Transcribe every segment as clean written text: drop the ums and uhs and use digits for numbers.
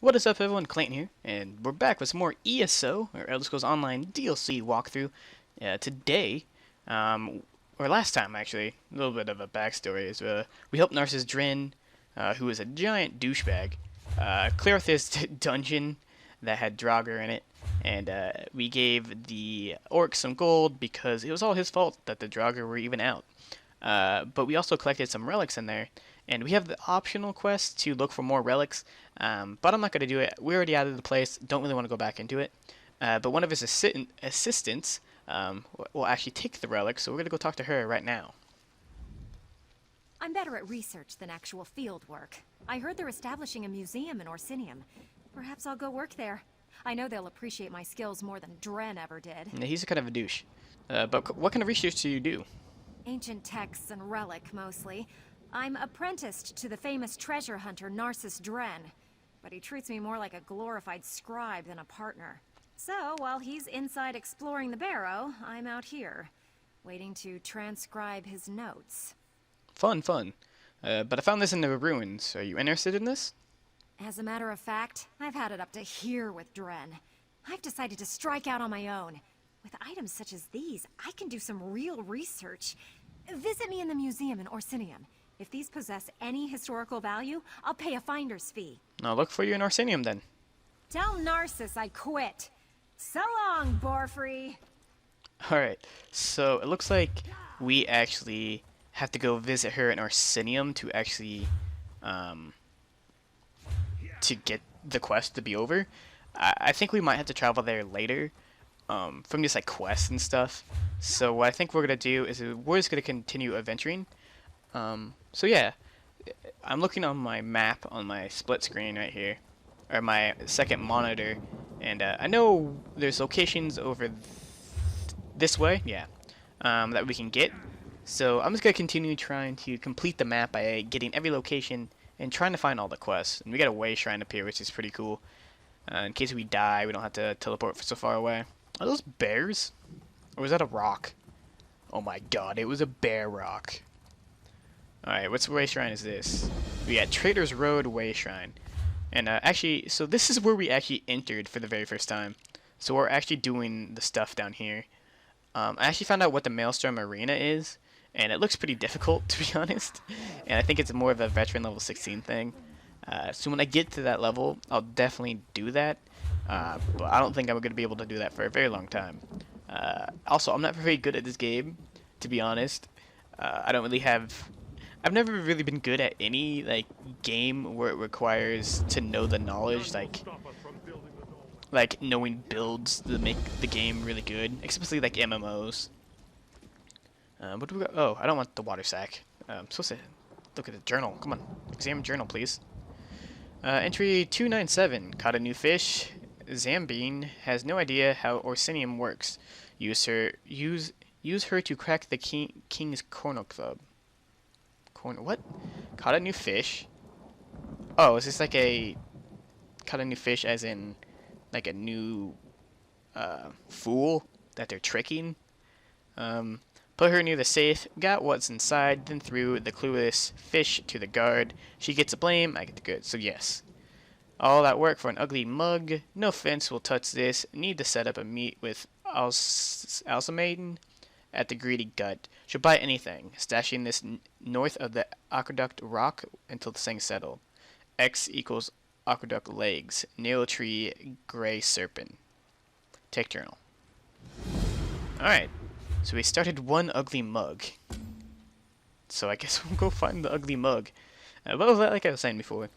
What is up everyone, Clayton here, and we're back with some more ESO, or Elder Scrolls Online DLC walkthrough. Today, or last time actually, a little bit of a backstory is we helped Narcissus Drin, who is a giant douchebag, clear out this dungeon that had Draugr in it, and we gave the Orcs some gold because it was all his fault that the Draugr were even out. But we also collected some relics in there, and we have the optional quest to look for more relics, but I'm not going to do it. We already added the place, don't really want to go back into it. But one of his assistants will actually take the relics, so we're going to go talk to her right now. I'm better at research than actual field work. I heard they're establishing a museum in Orsinium. Perhaps I'll go work there. I know they'll appreciate my skills more than Dren ever did. Yeah, he's a kind of a douche. But what kind of research do you do? Ancient texts and relic, mostly. I'm apprenticed to the famous treasure hunter Narcissus Dren, but he treats me more like a glorified scribe than a partner. So, while he's inside exploring the barrow, I'm out here, waiting to transcribe his notes. Fun. But I found this in the ruins. Are you interested in this? As a matter of fact, I've had it up to here with Dren. I've decided to strike out on my own. With items such as these, I can do some real research. Visit me in the museum in Orsinium. If these possess any historical value, I'll pay a finder's fee. I'll look for you in Orsinium then. Tell Narcissus I quit. So long, Borfrey. Alright, so it looks like we actually have to go visit her in Orsinium to actually, to get the quest to be over. I think we might have to travel there later, from just like quests and stuff. So what I think we're going to do is we're just going to continue adventuring. So yeah, I'm looking on my map on my split screen right here, or my second monitor, and I know there's locations over this way, yeah, that we can get. So I'm just going to continue trying to complete the map by getting every location and trying to find all the quests. And we got a way shrine up here, which is pretty cool. In case we die, we don't have to teleport so far away. Are those bears? Or was that a rock? Oh my god, it was a bear rock. Alright, what's way shrine is this? We got Trader's Road Way Shrine. And actually, so this is where we actually entered for the very first time. So we're actually doing the stuff down here. I actually found out what the Maelstrom Arena is, and it looks pretty difficult, to be honest. And I think it's more of a veteran level 16 thing. So when I get to that level, I'll definitely do that. But I don't think I'm going to be able to do that for a very long time. Also, I'm not very good at this game, to be honest. I don't really have... I've never really been good at any like game where it requires to know the knowledge, like knowing builds that make the game really good, especially like MMOs. What do we got? Oh, I don't want the water sack. I'm supposed to look at the journal. Come on, examine journal, please. Entry 297. Caught a new fish. Zambine has no idea how Orsinium works. Use her to crack the King's Corner Club. What? Caught a new fish? Oh, is this like a... Caught a new fish as in like a new fool that they're tricking? Put her near the safe, got what's inside, then threw the clueless fish to the guard. She gets the blame, I get the good, so yes. All that work for an ugly mug. No fence will touch this. Need to set up a meet with Alsamaden at the Greedy Gut. She'll buy anything, stashing this north of the Aqueduct Rock until the thing's settled. X equals Aqueduct Legs. Nail Tree Gray Serpent. Take journal. Alright, so we started one ugly mug. So I guess we'll go find the ugly mug. But like I was saying before,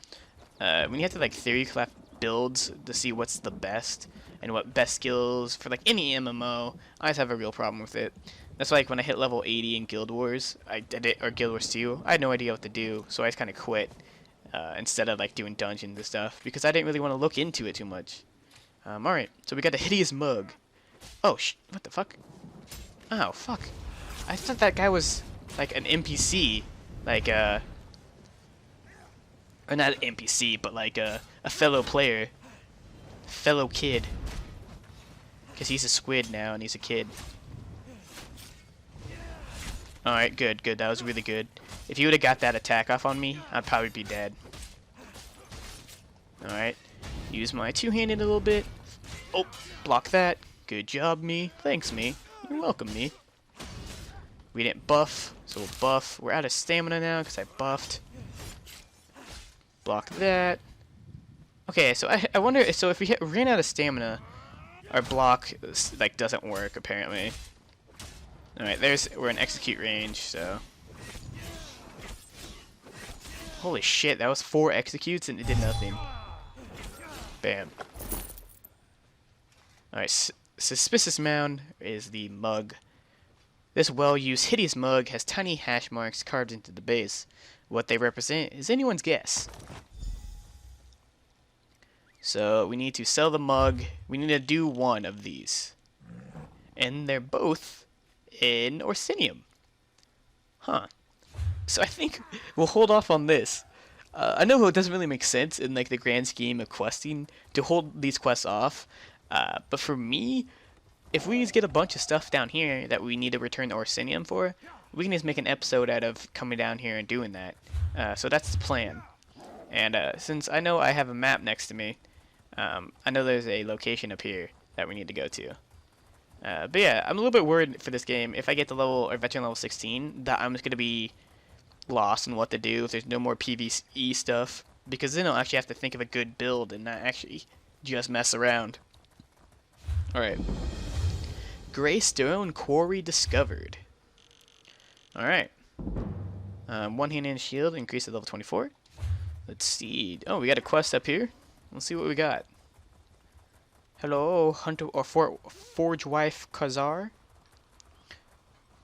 when you have to like theory craft builds to see what's the best and what best skills for like any MMO, I just have a real problem with it. That's like when I hit level 80 in Guild Wars, or Guild Wars 2, I had no idea what to do, so I just kind of quit instead of like doing dungeons and stuff because I didn't really want to look into it too much. Alright, so we got a hideous mug. Oh, what the fuck? Oh, fuck. I thought that guy was like an NPC, like or not an NPC, but like a fellow player, fellow kid. Because he's a squid now and he's a kid. Alright, good. That was really good. If you would have got that attack off on me, I'd probably be dead. Alright. Use my two-handed a little bit. Oh, block that. Good job, me. Thanks, me. You're welcome, me. We didn't buff, so we'll buff. We're out of stamina now because I buffed. Block that. Okay, so I wonder, so if we ran out of stamina, our block like doesn't work apparently. All right, we're in execute range, so. Holy shit, that was 4 executes and it did nothing. Bam. Alright, Suspicious Mound is the mug. This well-used, hideous mug has tiny hash marks carved into the base. What they represent is anyone's guess. So we need to sell the mug. We need to do one of these. And they're both in Orsinium. Huh. So I think we'll hold off on this. I know it doesn't really make sense in like the grand scheme of questing to hold these quests off. But for me, if we just get a bunch of stuff down here that we need to return to Orsinium for, we can just make an episode out of coming down here and doing that. So that's the plan. And since I know I have a map next to me, I know there's a location up here that we need to go to. But yeah, I'm a little bit worried for this game. If I get to level or veteran level 16, that I'm just gonna be lost in what to do if there's no more PvE stuff, because then I'll actually have to think of a good build and not actually just mess around. Alright. Greystone Quarry discovered. Alright. One-handed shield increased to level 24. Let's see. Oh, we got a quest up here. Let's see what we got. Hello, Hunter or Forge Wife Khazar.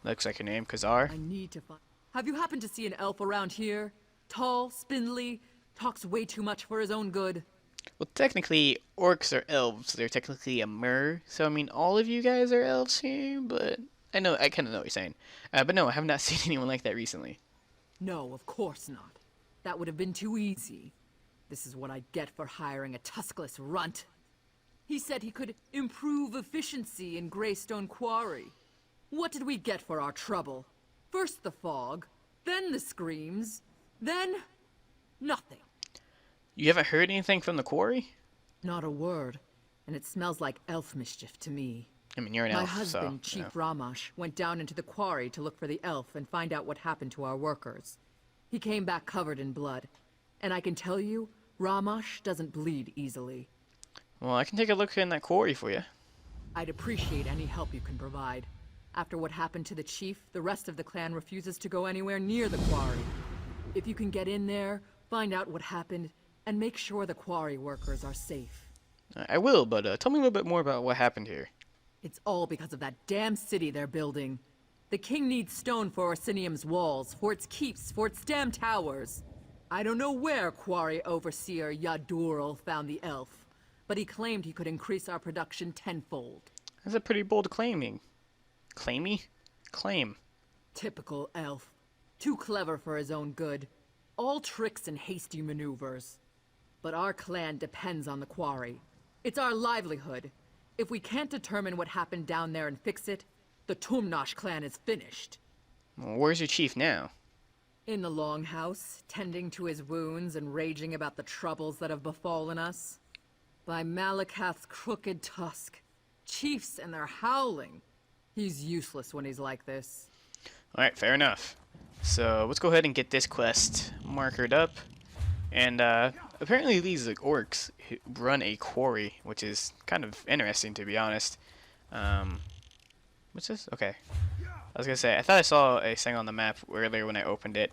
Looks like her name, Khazar. I need to find. Have you happened to see an elf around here? Tall, spindly, talks way too much for his own good. Well, technically, orcs are elves. They're technically a mer. So, I mean, all of you guys are elves here, but I kind of know what you're saying. But no, I have not seen anyone like that recently. No, of course not. That would have been too easy. This is what I get for hiring a tuskless runt. He said he could improve efficiency in Greystone Quarry. What did we get for our trouble? First the fog, then the screams, then nothing. You haven't heard anything from the quarry? Not a word, and it smells like elf mischief to me. I mean, you're an My elf, husband, so, Chief Ramash, went down into the quarry to look for the elf and find out what happened to our workers. He came back covered in blood, and I can tell you, Ramash doesn't bleed easily. Well, I can take a look in that quarry for you. I'd appreciate any help you can provide. After what happened to the chief, the rest of the clan refuses to go anywhere near the quarry. If you can get in there, find out what happened, and make sure the quarry workers are safe. I will, but tell me a little bit more about what happened here. It's all because of that damn city they're building. The king needs stone for Orsinium's walls, for its keeps, for its damn towers. I don't know where Quarry Overseer Yadurl found the elf, but he claimed he could increase our production tenfold. That's a pretty bold claiming. Claimy? Claim. Typical elf. Too clever for his own good. All tricks and hasty maneuvers. But our clan depends on the quarry. It's our livelihood. If we can't determine what happened down there and fix it, the Tumnash clan is finished. Well, where's your chief now? In the longhouse, tending to his wounds and raging about the troubles that have befallen us. By Malakath's crooked tusk. Chiefs and their howling. He's useless when he's like this. Alright, fair enough. So, let's go ahead and get this quest markered up. And, apparently these like, orcs run a quarry, which is kind of interesting, to be honest. What's this? Okay. I was gonna say, I thought I saw a thing on the map earlier when I opened it.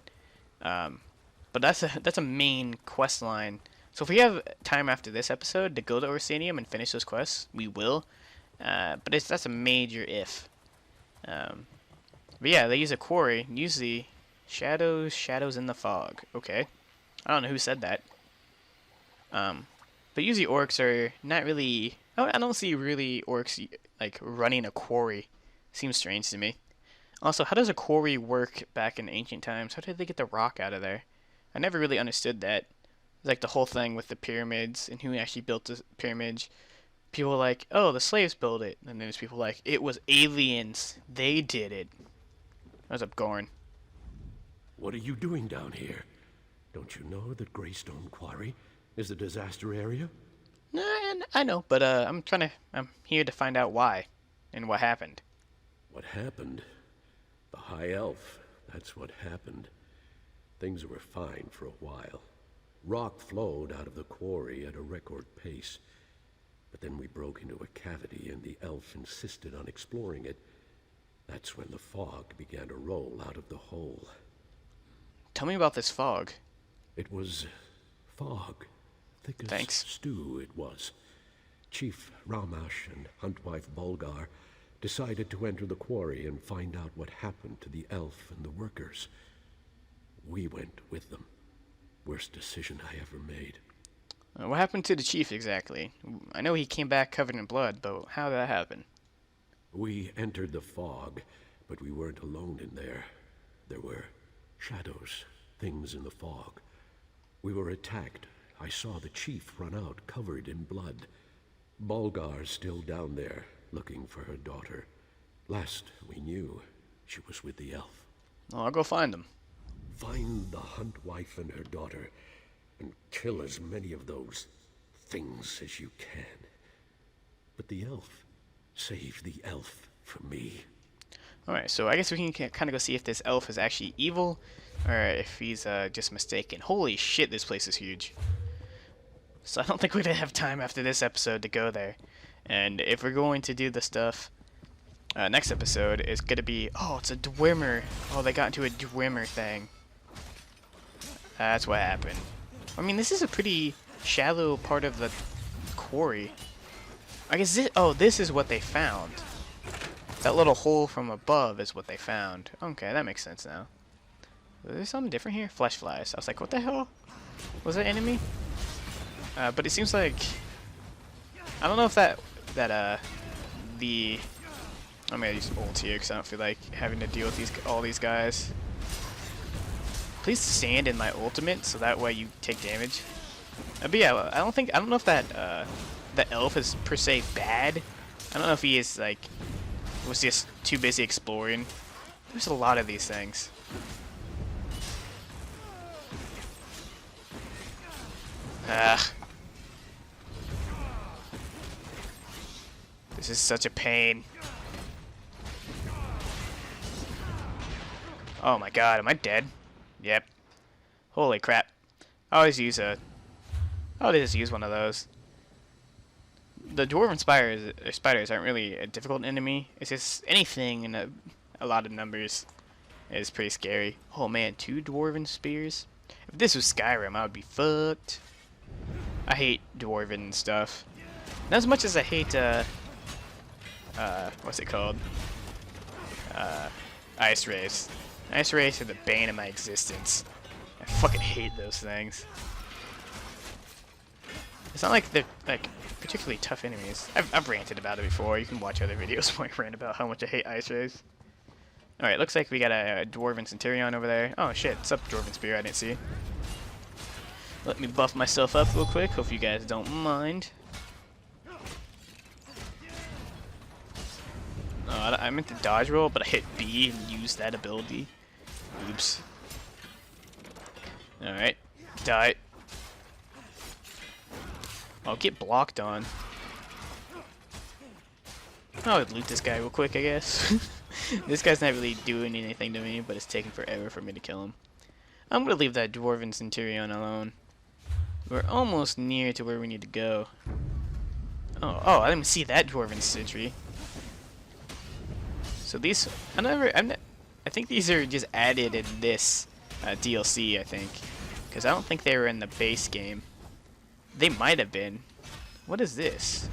But that's a main quest line. So if we have time after this episode to go to Orsinium and finish those quests, we will. But that's a major if. But yeah, they use a quarry. Usually, shadows in the fog. Okay. I don't know who said that. But usually orcs are not really... I don't see really orcs like running a quarry. Seems strange to me. Also, how does a quarry work back in ancient times? How did they get the rock out of there? I never really understood that. Like the whole thing with the pyramids and who actually built the pyramids. People are like, oh, the slaves built it. And then there's people like, it was aliens. They did it. What's up, Gorn? What are you doing down here? Don't you know that Greystone Quarry is a disaster area? Nah, I know, but I'm here to find out why and what happened. What happened? The High Elf. That's what happened. Things were fine for a while. Rock flowed out of the quarry at a record pace. But then we broke into a cavity and the elf insisted on exploring it. That's when the fog began to roll out of the hole. Tell me about this fog. It was fog. Thick as Thanks. stew it was. Chief Ramash and Huntwife Bulgar decided to enter the quarry and find out what happened to the elf and the workers. We went with them. Worst decision I ever made. What happened to the chief exactly? I know he came back covered in blood, but how did that happen? We entered the fog, but we weren't alone in there. There were shadows, things in the fog. We were attacked. I saw the chief run out, covered in blood. Bulgar's still down there, looking for her daughter. Last we knew, she was with the elf. Well, I'll go find them. Find the hunt wife and her daughter, and kill as many of those things as you can. But the elf, save the elf for me. Alright, so I guess we can kind of go see if this elf is actually evil, or if he's just mistaken. Holy shit, this place is huge. So I don't think we're going to have time after this episode to go there. And if we're going to do the stuff, next episode is going to be... Oh, it's a Dwemer. Oh, they got into a Dwemer thing. That's what happened. I mean, this is a pretty shallow part of the quarry. I guess this is what they found. That little hole from above is what they found. Okay, that makes sense now. Is there something different here? Flesh flies. I was like, what the hell? Was that enemy? But it seems like... I don't know if I'm gonna use ult here because I don't feel like having to deal with all these guys. Please stand in my ultimate so that way you take damage. But yeah, I don't know if that the elf is per se bad. I don't know if he is like was just too busy exploring. There's a lot of these things. This is such a pain. Oh my god, am I dead? Yep. Holy crap. I'll just use one of those. The dwarven spiders aren't really a difficult enemy. It's just anything in a lot of numbers is pretty scary. Oh man, 2 dwarven spears? If this was Skyrim, I would be fucked. I hate dwarven stuff. Not as much as I hate, what's it called? Ice rays. Ice rays are the bane of my existence. I fucking hate those things. It's not like they're like particularly tough enemies. I've ranted about it before. You can watch other videos where I rant about how much I hate ice rays. Alright, looks like we got a dwarven centurion over there. Oh shit, it's up dwarven spear, I didn't see. Let me buff myself up real quick, hope you guys don't mind. Oh, I meant to dodge roll, but I hit B and used that ability. Oops. Alright, die. I'll get blocked on. I'll loot this guy real quick, I guess. This guy's not really doing anything to me, but it's taking forever for me to kill him. I'm gonna leave that dwarven centurion alone. We're almost near to where we need to go. Oh, I didn't even see that dwarven sentry. So these, I think these are just added in this DLC, I think. Because I don't think they were in the base game. They might have been. What is this?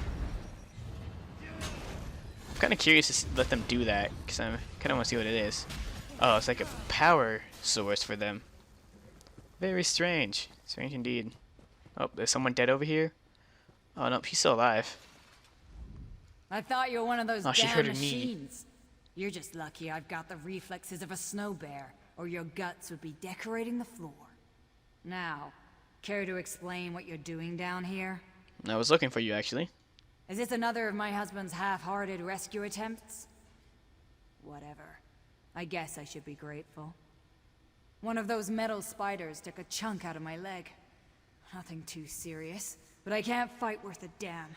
I'm kind of curious to let them do that, because I kind of want to see what it is. Oh, it's like a power source for them. Very strange. Strange indeed. Oh, there's someone dead over here? Oh, no, he's still alive. I thought you were one of those she damn hurt her knee. machines. You're just lucky I've got the reflexes of a snow bear, or your guts would be decorating the floor. Now, care to explain what you're doing down here? I was looking for you, actually. Is this another of my husband's half-hearted rescue attempts? Whatever. I guess I should be grateful. One of those metal spiders took a chunk out of my leg. Nothing too serious. but I can't fight worth a damn.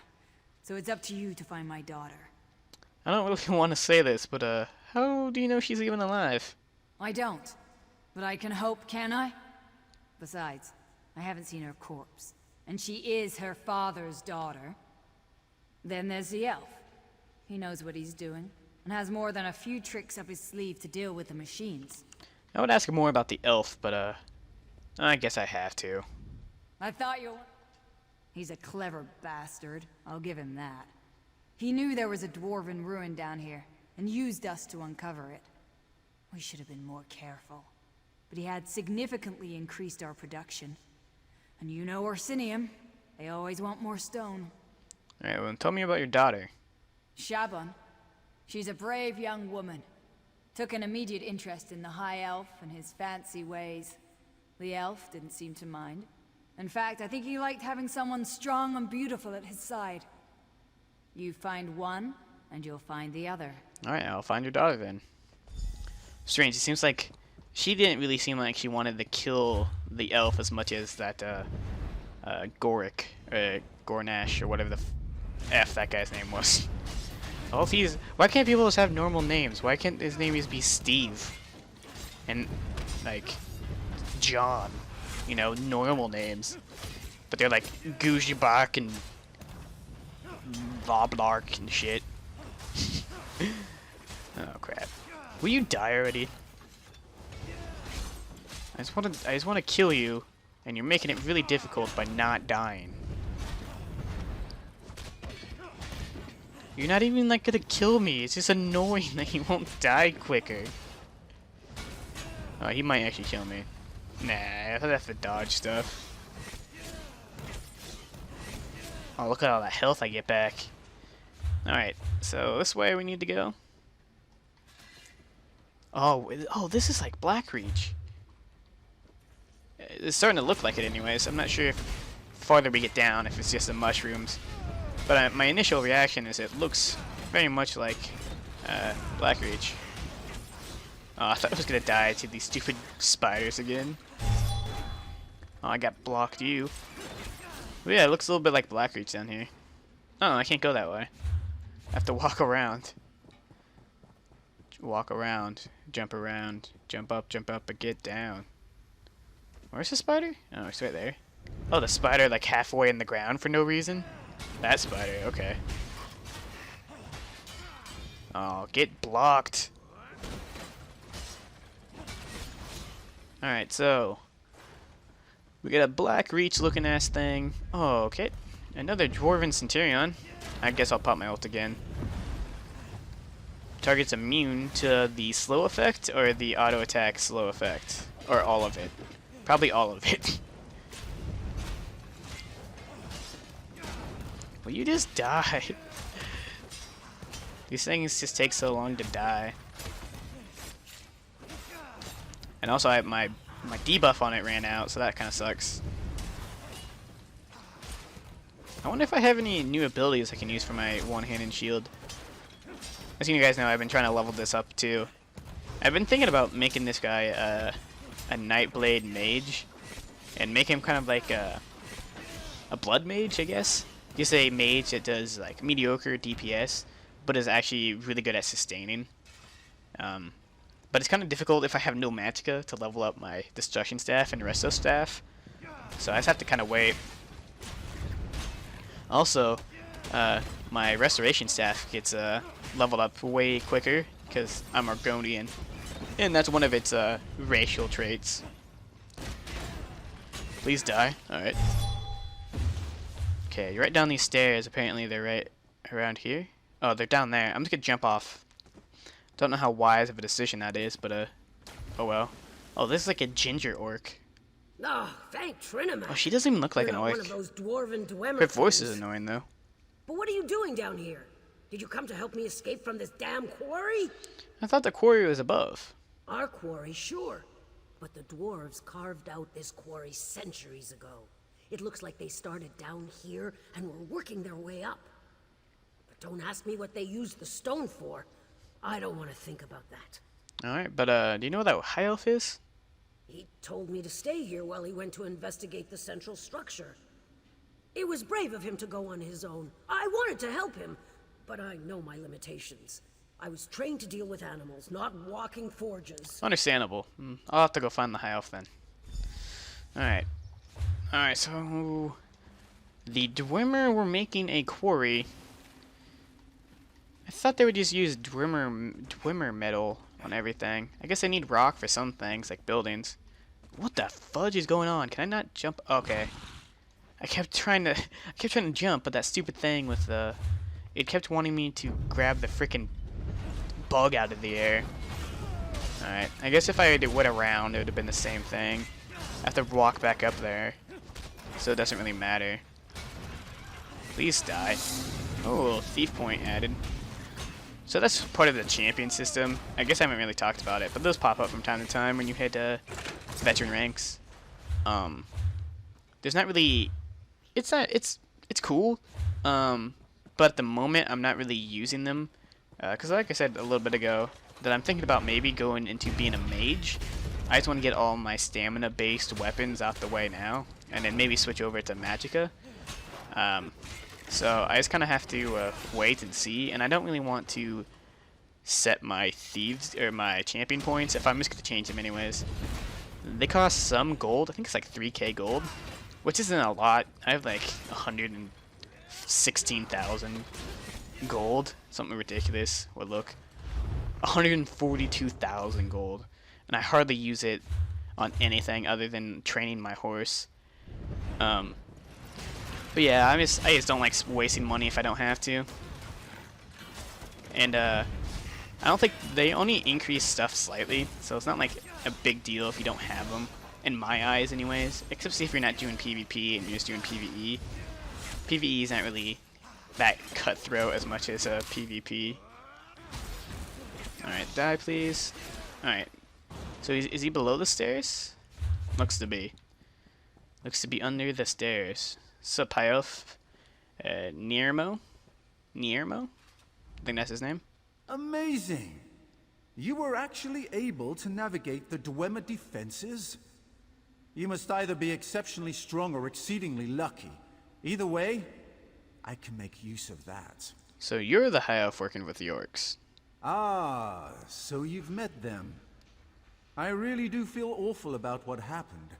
So it's up to you to find my daughter. I don't really want to say this, but how do you know she's even alive? I don't. But I can hope, can I? Besides, I haven't seen her corpse. And she is her father's daughter. Then there's the elf. He knows what he's doing, and has more than a few tricks up his sleeve to deal with the machines. I would ask more about the elf, but I guess I have to. I thought you... He's a clever bastard, I'll give him that. He knew there was a dwarven ruin down here, and used us to uncover it. We should have been more careful. But he had significantly increased our production. And you know Orsinium, they always want more stone. Alright, well, tell me about your daughter. Shaban. She's a brave young woman. Took an immediate interest in the High Elf and his fancy ways. The elf didn't seem to mind. In fact, I think he liked having someone strong and beautiful at his side. You find one, and you'll find the other. Alright, I'll find your daughter then. Strange, it seems like she didn't really seem like she wanted to kill the elf as much as that, Goric, or Gornash, or whatever the F that guy's name was. All these... Why can't people just have normal names? Why can't his name just be Steve? And, like, John. You know, normal names. But they're like Gujibak and Voblark and shit. Oh crap. Will you die already? I just want to kill you, and you're making it really difficult by not dying. You're not even like gonna kill me. It's just annoying that you won't die quicker. Oh, he might actually kill me. Nah, I thought that's the dodge stuff. Oh, look at all that health I get back. Alright, so this way we need to go. Oh, this is like Blackreach. It's starting to look like it anyways. I'm not sure if farther we get down, if it's just the mushrooms. But my initial reaction is it looks very much like Blackreach. Oh, I thought I was gonna die to these stupid spiders again. Oh, I got blocked you. But yeah, it looks a little bit like Blackreach down here. Oh, I can't go that way. I have to walk around. Walk around, jump up, but get down. Where's the spider? Oh, it's right there. Oh, the spider like halfway in the ground for no reason? That spider, okay. Oh, get blocked. Alright, so we got a Blackreach looking ass thing. Oh, okay. Another Dwarven Centurion. I guess I'll pop my ult again. Target's immune to the slow effect or the auto attack slow effect. Or all of it. Probably all of it. Will you just die? These things just take so long to die. And also my debuff on it ran out, so that kind of sucks. I wonder if I have any new abilities I can use for my one-handed shield. As you guys know, I've been trying to level this up too. I've been thinking about making this guy a Nightblade mage, and make him kind of like a blood mage, I guess. Just a mage that does like mediocre DPS, but is actually really good at sustaining. But it's kind of difficult if I have no Magicka to level up my Destruction Staff and Resto Staff. So I just have to kind of wait. Also, my Restoration Staff gets leveled up way quicker because I'm Argonian. And that's one of its racial traits. Please die. Alright. Okay, you're right down these stairs. Apparently they're right around here. Oh, they're down there. I'm just gonna jump off. Don't know how wise of a decision that is, but oh well. Oh, this is like a ginger orc. Oh, thank Trinima. Oh, she doesn't even look like an orc. One of those dwarven dwemer Her voice is things. annoying though. But what are you doing down here? Did you come to help me escape from this damn quarry? I thought the quarry was above. Our quarry, sure. But the dwarves carved out this quarry centuries ago. It looks like they started down here and were working their way up. But don't ask me what they used the stone for. I don't want to think about that. Alright, but do you know what that high elf is? He told me to stay here while he went to investigate the central structure. It was brave of him to go on his own. I wanted to help him, but I know my limitations. I was trained to deal with animals, not walking forges. Understandable. I'll have to go find the High Elf then. Alright. Alright, so... The Dwemer were making a quarry. I thought they would just use Dwemer metal on everything. I guess they need rock for some things, like buildings. What the fudge is going on? Can I not jump? Okay. I kept trying to jump, but that stupid thing with the... It kept wanting me to grab the frickin' bug out of the air. Alright, I guess if I went around, it would have been the same thing. I have to walk back up there, so it doesn't really matter. Please die. Oh, thief point added. So that's part of the champion system. I guess I haven't really talked about it, but those pop up from time to time when you hit veteran ranks. There's not really... It's cool, but at the moment I'm not really using them. Because like I said a little bit ago, that I'm thinking about maybe going into being a mage. I just want to get all my stamina-based weapons out the way now, and then maybe switch over to Magicka. So I just kind of have to wait and see, and I don't really want to set my thieves or my champion points if I'm just going to change them anyways. They cost some gold. I think it's like 3k gold, which isn't a lot. I have like 116,000 gold, something ridiculous. Well, look, 142,000 gold, and I hardly use it on anything other than training my horse. But yeah, I just don't like wasting money if I don't have to. And I don't think they only increase stuff slightly, so it's not like a big deal if you don't have them, in my eyes anyways, except if you're not doing PvP and you're just doing PvE. PvE is not really that cutthroat as much as PvP. Alright, die please. Alright, so is he below the stairs? Looks to be. Looks to be under the stairs. Sup, High Elf? Niermo? I think that's his name. Amazing! You were actually able to navigate the Dwemer defenses? You must either be exceptionally strong or exceedingly lucky. Either way, I can make use of that. So you're the High Elf working with the Orcs. Ah, so you've met them. I really do feel awful about what happened.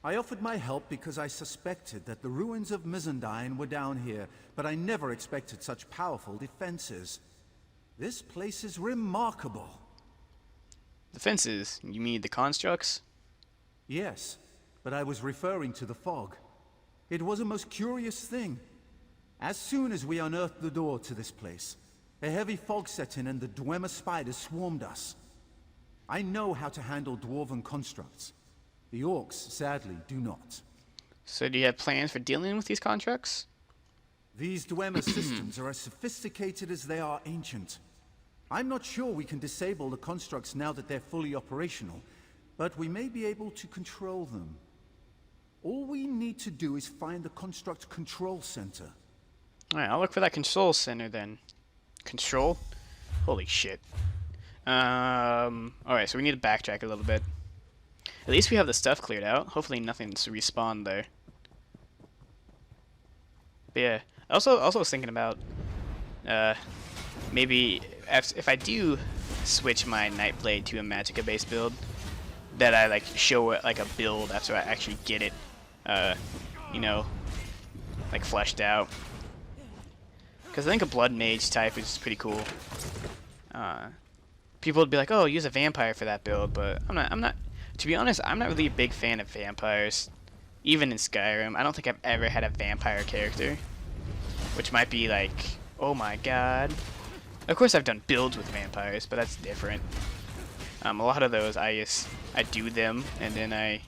I offered my help because I suspected that the ruins of Mizandine were down here, but I never expected such powerful defenses. This place is remarkable. Defenses? You mean the constructs? Yes, but I was referring to the fog. It was a most curious thing. As soon as we unearthed the door to this place, a heavy fog set in and the Dwemer spiders swarmed us. I know how to handle dwarven constructs. The Orcs, sadly, do not. So do you have plans for dealing with these constructs? These Dwemer systems are as sophisticated as they are ancient. I'm not sure we can disable the constructs now that they're fully operational, but we may be able to control them. All we need to do is find the construct control center. Alright, I'll look for that control center then. Control? Holy shit. Alright, so we need to backtrack a little bit. At least we have the stuff cleared out. Hopefully nothing's respawned there. But yeah, I also was thinking about maybe if I do switch my Nightblade to a Magicka based build, that I like show it like a build after I actually get it, you know, like fleshed out. Because I think a Blood Mage type is pretty cool. People would be like, "Oh, use a vampire for that build," but I'm not. To be honest, I'm not really a big fan of vampires. Even in Skyrim, I don't think I've ever had a vampire character. Which might be like, oh my god. Of course I've done builds with vampires, but that's different. A lot of those I do them, and then I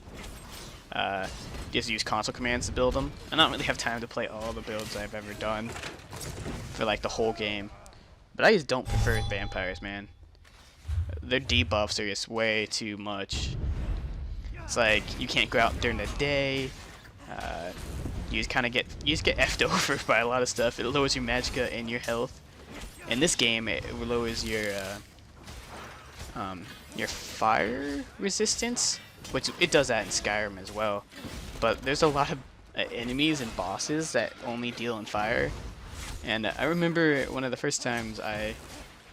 just use console commands to build them. I don't really have time to play all the builds I've ever done for like the whole game. But I just don't prefer vampires, man. Their debuffs are just way too much. It's like you can't go out during the day. You just get effed over by a lot of stuff. It lowers your magicka and your health. In this game, it lowers your fire resistance, which it does that in Skyrim as well. But there's a lot of enemies and bosses that only deal in fire. And I remember one of the first times I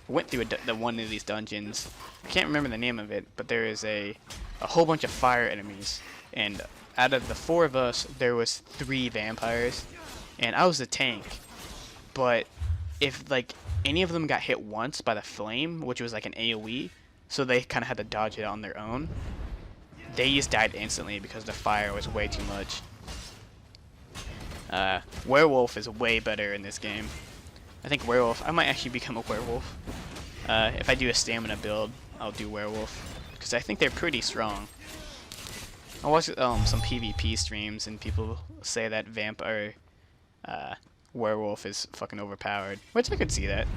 went through the one of these dungeons. I can't remember the name of it, but there is a whole bunch of fire enemies. And out of the 4 of us, there was 3 vampires. And I was a tank. But if like any of them got hit once by the flame, which was like an AoE, so they kind of had to dodge it on their own, they just died instantly because the fire was way too much. Werewolf is way better in this game. I think werewolf, I might actually become a werewolf. If I do a stamina build, I'll do werewolf, because I think they're pretty strong. I watch some PvP streams and people say that vampire werewolf is fucking overpowered, which I could see that.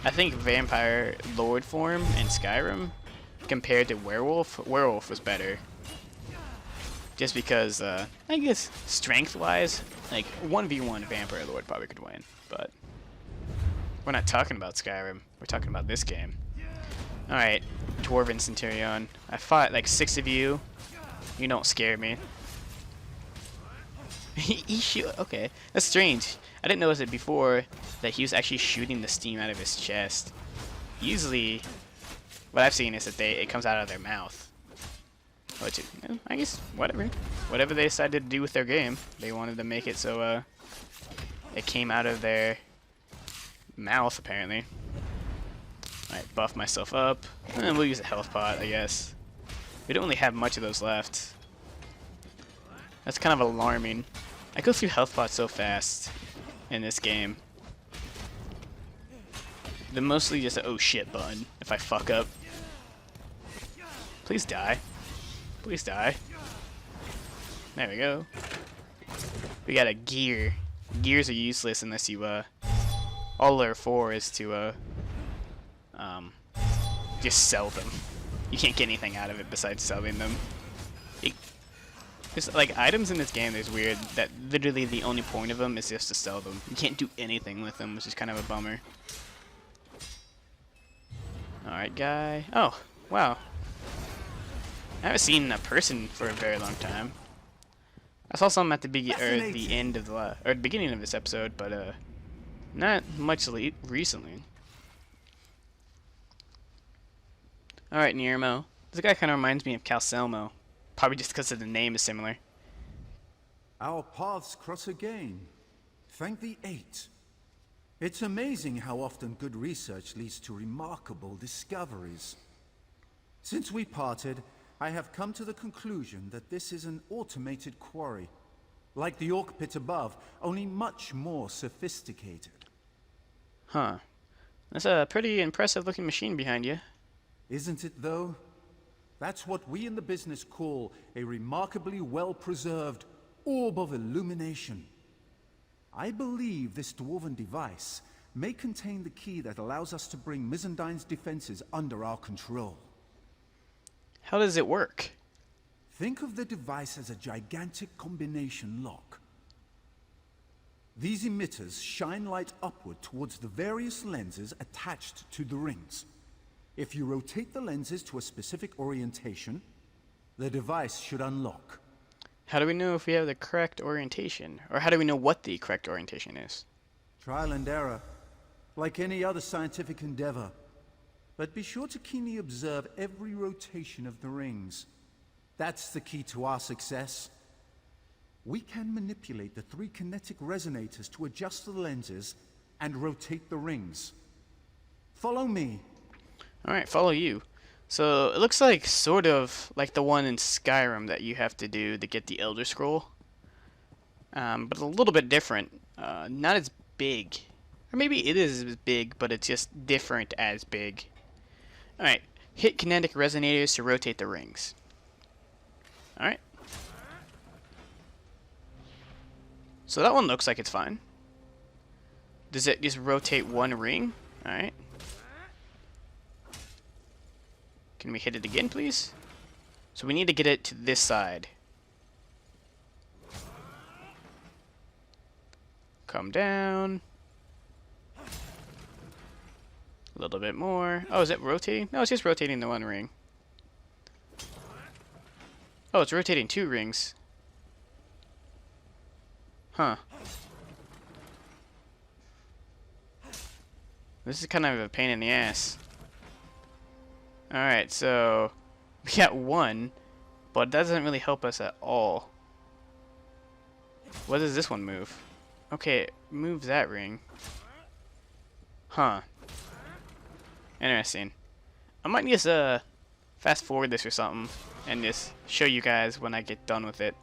I think vampire lord form in Skyrim compared to werewolf was better. Just because, I guess, strength-wise, like, 1v1 vampire lord probably could win, but we're not talking about Skyrim, we're talking about this game. Alright, Dwarven Centurion. I fought like 6 of you. You don't scare me. He shoot. Okay, that's strange. I didn't notice it before that he was actually shooting the steam out of his chest. Usually, what I've seen is that it comes out of their mouth. Which, I guess, whatever. Whatever they decided to do with their game, they wanted to make it so it came out of their mouth, apparently. Alright, buff myself up. And we'll use a health pot, I guess. We don't really have much of those left. That's kind of alarming. I go through health pots so fast in this game. They're mostly just a oh shit button if I fuck up. Please die. Please die. There we go. We got a gear. Gears are useless unless you all they're for is to just sell them. You can't get anything out of it besides selling them. It's like items in this game is weird that literally the only point of them is just to sell them. You can't do anything with them, which is kind of a bummer. Alright, guy. Oh, wow. I haven't seen a person for a very long time. I saw some at the the end of the beginning of this episode, but not much recently. All right, Nirmo. This guy kind of reminds me of Calcelmo, probably just because of the name is similar. Our paths cross again. Thank the 8. It's amazing how often good research leads to remarkable discoveries. Since we parted, I have come to the conclusion that this is an automated quarry. Like the Orc pit above, only much more sophisticated. Huh. That's a pretty impressive looking machine behind you. Isn't it, though? That's what we in the business call a remarkably well-preserved orb of illumination. I believe this dwarven device may contain the key that allows us to bring Mizandine's defenses under our control. How does it work? Think of the device as a gigantic combination lock. These emitters shine light upward towards the various lenses attached to the rings. If you rotate the lenses to a specific orientation, the device should unlock. How do we know if we have the correct orientation? Or how do we know what the correct orientation is? Trial and error, like any other scientific endeavor. But be sure to keenly observe every rotation of the rings. That's the key to our success. We can manipulate the 3 kinetic resonators to adjust the lenses and rotate the rings. Follow me. Alright, follow you. So, it looks like sort of like the one in Skyrim that you have to do to get the Elder Scroll. But a little bit different. Not as big. Or maybe it is as big, but it's just different as big. Alright, hit kinetic resonators to rotate the rings. Alright. So that one looks like it's fine. Does it just rotate one ring? Alright. Can we hit it again, please? So we need to get it to this side. Come down. A little bit more. Oh, is it rotating? No, it's just rotating the one ring. Oh, it's rotating 2 rings. Huh. This is kind of a pain in the ass. Alright, so we got one, but that doesn't really help us at all. What does this one move? Okay, it moves that ring. Huh. Interesting. I might just fast forward this or something and just show you guys when I get done with it.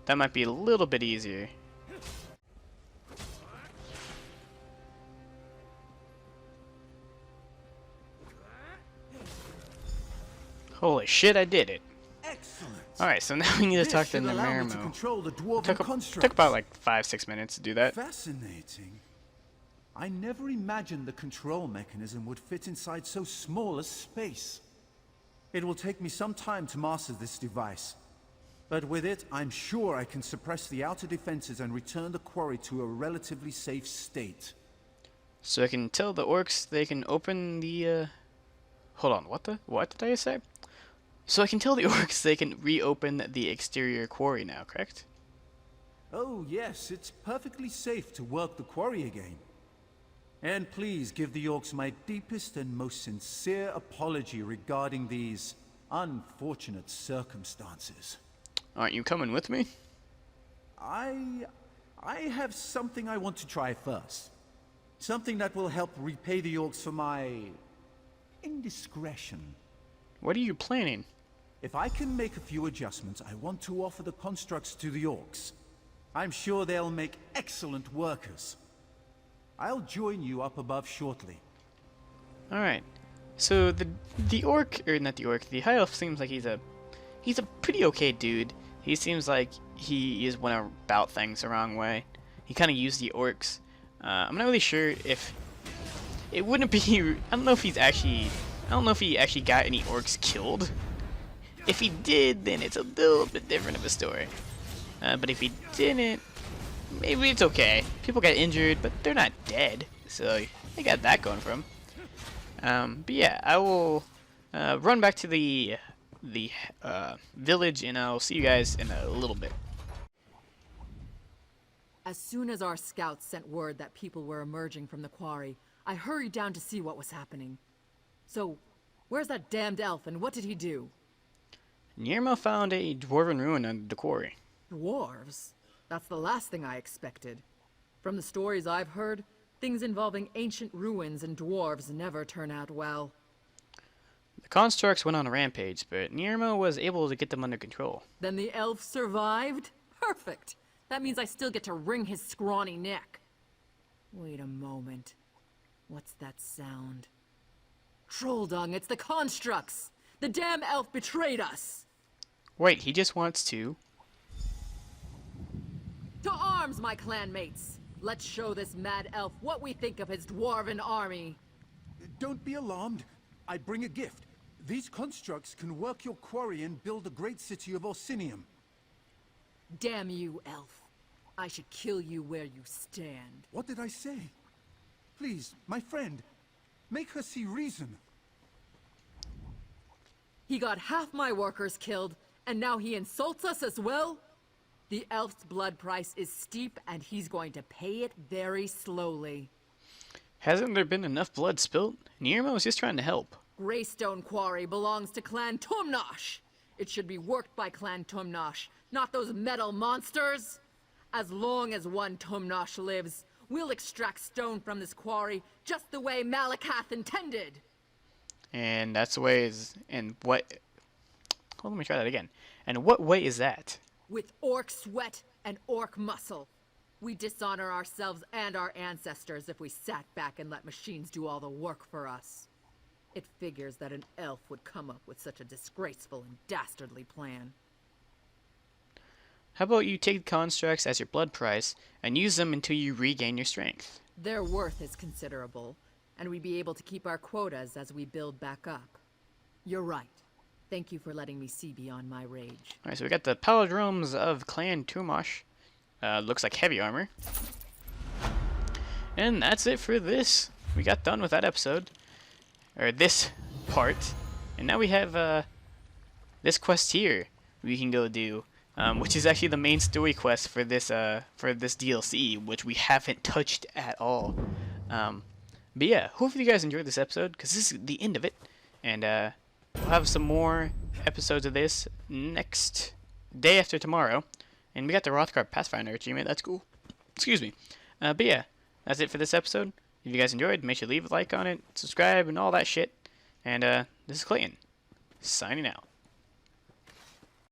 That might be a little bit easier. Holy shit, I did it. Excellent. Alright, so now we need to This talk to should allow me to Namermo. control the dwarven Took constructs. about like 5-6 minutes to do that. Fascinating. I never imagined the control mechanism would fit inside so small a space. It will take me some time to master this device. But with it, I'm sure I can suppress the outer defenses and return the quarry to a relatively safe state. So I can tell the orcs they can open the hold on, what did I say? So I can tell the orcs they can reopen the exterior quarry now, correct? Oh yes, it's perfectly safe to work the quarry again. And please give the orcs my deepest and most sincere apology regarding these unfortunate circumstances. Aren't you coming with me? I have something I want to try first. Something that will help repay the orcs for my indiscretion. What are you planning? If I can make a few adjustments, I want to offer the constructs to the orcs. I'm sure they'll make excellent workers. I'll join you up above shortly. Alright. So the orc, or not the orc, the high elf seems like he's a pretty okay dude. He seems like he is went about things the wrong way. He kind of used the orcs. I'm not really sure if it wouldn't be. I don't know if he actually got any orcs killed. If he did, then it's a little bit different of a story. But if he didn't, maybe it's okay. People got injured, but they're not dead, so they got that going for them. But yeah, I will run back to the village, and I'll see you guys in a little bit. As soon as our scouts sent word that people were emerging from the quarry, I hurried down to see what was happening. So, where's that damned elf, and what did he do? Nirma found a dwarven ruin under the quarry. Dwarves? That's the last thing I expected. From the stories I've heard, things involving ancient ruins and dwarves never turn out well. The constructs went on a rampage, but Nirma was able to get them under control. Then the elf survived? Perfect! That means I still get to wring his scrawny neck. Wait a moment. What's that sound? Troll dung, it's the constructs! The damn elf betrayed us! Wait, he just wants to. To arms, my clanmates! Let's show this mad elf what we think of his dwarven army. Don't be alarmed. I bring a gift. These constructs can work your quarry and build the great city of Orsinium. Damn you, elf. I should kill you where you stand. What did I say? Please, my friend, make her see reason. He got half my workers killed, and now he insults us as well? The elf's blood price is steep, and he's going to pay it very slowly. Hasn't there been enough blood spilt? Nirma was just trying to help. Greystone Quarry belongs to Clan Tumnosh. It should be worked by Clan Tumnosh, not those metal monsters. As long as one Tumnosh lives, we'll extract stone from this quarry just the way Malakath intended. And that's the way is, and what, hold on, let me try that again. And what way is that? With orc sweat and orc muscle. We dishonor ourselves and our ancestors if we sat back and let machines do all the work for us. It figures that an elf would come up with such a disgraceful and dastardly plan. How about you take constructs as your blood price and use them until you regain your strength? Their worth is considerable, and we'd be able to keep our quotas as we build back up. You're right. Thank you for letting me see beyond my rage. Alright, so we got the palindromes of Clan Tumash. Looks like heavy armor. And that's it for this. We got done with that episode. Or this part. And now we have this quest here we can go do. which is actually the main story quest for this DLC, which we haven't touched at all. But yeah, hopefully you guys enjoyed this episode, because this is the end of it, and we'll have some more episodes of this next day after tomorrow, and we got the Rothgar Pathfinder achievement. That's cool. Excuse me. But yeah, that's it for this episode. If you guys enjoyed, make sure to leave a like on it, subscribe, and all that shit. And this is Clayton, signing out.